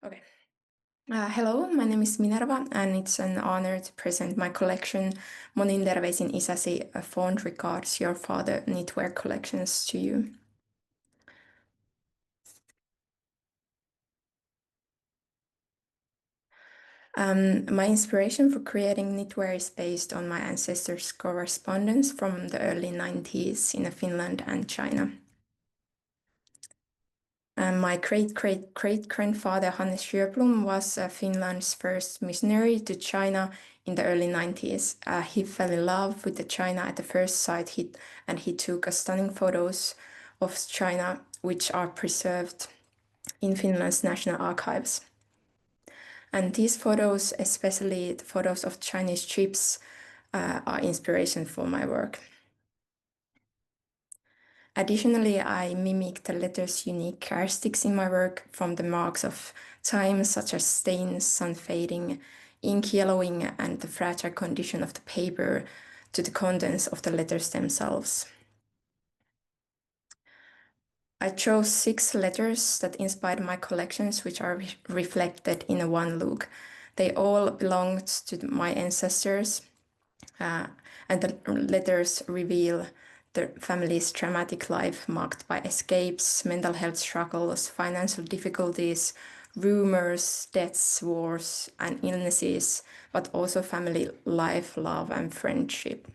Okay. Hello, my name is Minerva, and it's an honor to present my collection, Monin terveisin isäsi, a fond regards your father knitwear collections to you. My inspiration for creating knitwear is based on my ancestors' correspondence from the early 90s in Finland and China. My great-great-great-grandfather Hannes Sjöblom was Finland's first missionary to China in the early 90s. He fell in love with the China at the first sight, and he took stunning photos of China, which are preserved in Finland's national archives. And these photos, especially the photos of Chinese ships, are inspiration for my work. Additionally, I mimic the letter's unique characteristics in my work, from the marks of time, such as stains, sun fading, ink yellowing, and the fragile condition of the paper, to the contents of the letters themselves. I chose 6 letters that inspired my collections, which are reflected in a one look. They all belonged to my ancestors, and the letters reveal the family's traumatic life marked by escapes, mental health struggles, financial difficulties, rumors, deaths, wars, and illnesses, but also family life, love, and friendship.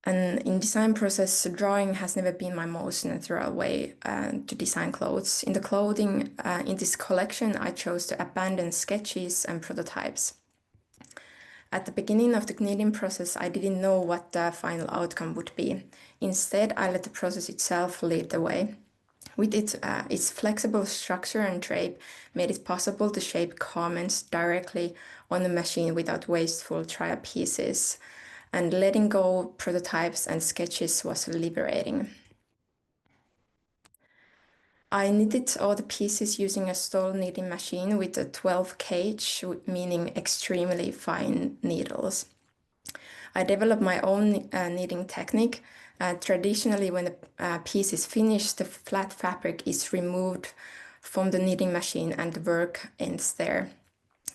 And in design process, drawing has never been my most natural way to design clothes. In the clothing in this collection, I chose to abandon sketches and prototypes. At the beginning of the knitting process, I didn't know what the final outcome would be. Instead, I let the process itself lead the way. With its flexible structure and drape made it possible to shape garments directly on the machine without wasteful trial pieces. And letting go prototypes and sketches was liberating. I knitted all the pieces using a stole knitting machine with a 12 gauge, meaning extremely fine needles. I developed my own knitting technique. Traditionally, when the piece is finished, the flat fabric is removed from the knitting machine and the work ends there.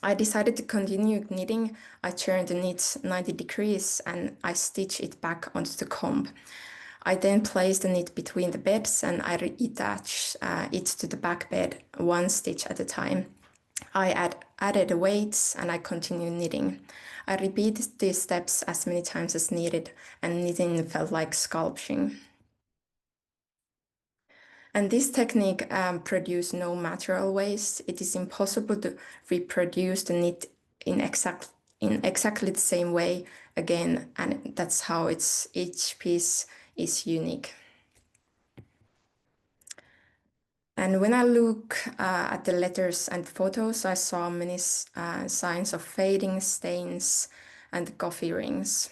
I decided to continue knitting. I turned the knit 90 degrees and I stitched it back onto the comb. I then placed the knit between the beds and I reattached it to the back bed, one stitch at a time. I added weights and I continued knitting. I repeated these steps as many times as needed, and knitting felt like sculpting. And this technique produced no material waste. It is impossible to reproduce the knit in exactly the same way again, and that's how each piece is unique. And when I look at the letters and photos, I saw many signs of fading, stains, and coffee rings.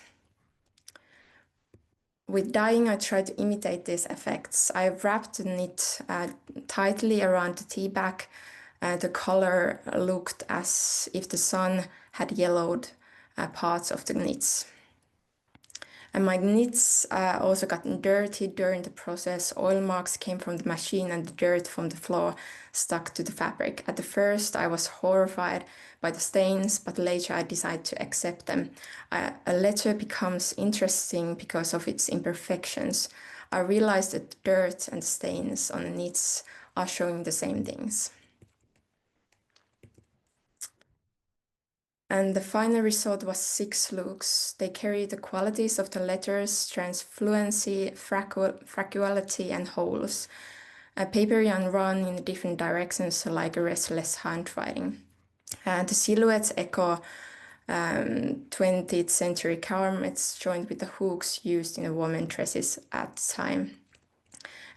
With dyeing, I tried to imitate these effects. I wrapped the knit tightly around the tea bag. The color looked as if the sun had yellowed parts of the knits. And my knits also got dirty during the process. Oil marks came from the machine and the dirt from the floor stuck to the fabric. At the first, I was horrified by the stains, but later I decided to accept them. A letter becomes interesting because of its imperfections. I realized that dirt and stains on the knits are showing the same things. And the final result was 6 looks. They carry the qualities of the letters, transfluency, fragility, and holes. Papery and run in different directions like a restless handwriting. The silhouettes echo 20th century garments joined with the hooks used in women's dresses at the time.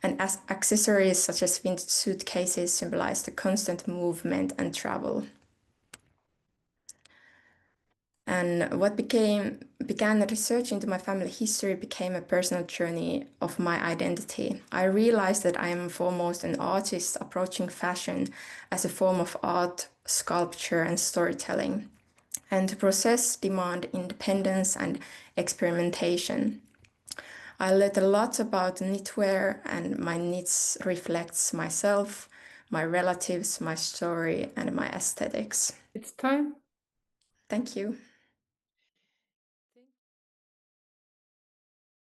And as accessories such as vintage suitcases symbolize the constant movement and travel. And what began a research into my family history became a personal journey of my identity. I realized that I am foremost an artist approaching fashion as a form of art, sculpture, and storytelling. And the process demand independence and experimentation. I learned a lot about knitwear, and my knits reflects myself, my relatives, my story, and my aesthetics. It's time. Thank you.